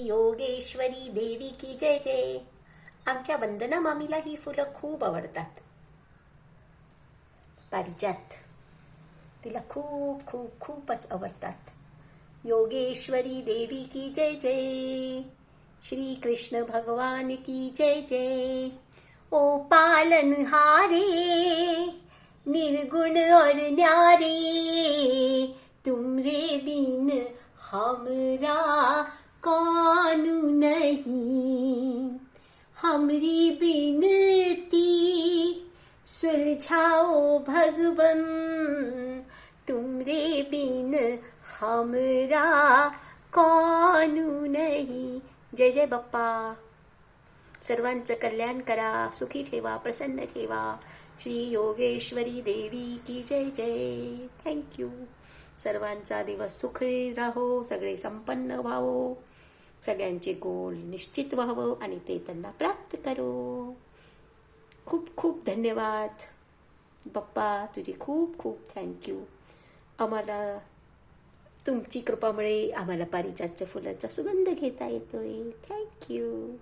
योगेश्वरी देवी की जय जय. आमच्या वंदना मामीला ही फुलं खूप आवडतात. पारिजात तिला खूप खूप खूपच आवडतात. योगेश्वरी देवी की जय जय. श्री कृष्ण भगवान की जय जय. ओ पालनहारे निर्गुण और न्यारे, तुमरे बिन हमरा कौन नहीं. हमरी बिनती सुलझाओ भगवन, तुमरे बिन हमरा कौन नहीं. जय जय बाप्पा. सर्वांचं कल्याण करा, सुखी ठेवा, प्रसन्न ठेवा. श्री योगेश्वरी देवी की जय जय. थँक्यू. सर्वांचा दिवस सुखी राहो, सगळे संपन्न व्हावो, सगळ्यांचे गोल निश्चित व्हावं आणि ते त्यांना प्राप्त करो. खूप खूप धन्यवाद बाप्पा, तुझी खूप खूप थँक्यू. आम्हाला तुमची कृपामुळे आम्हाला पारिजातच्या फुलाचा सुगंध घेता येतोय. थँक्यू.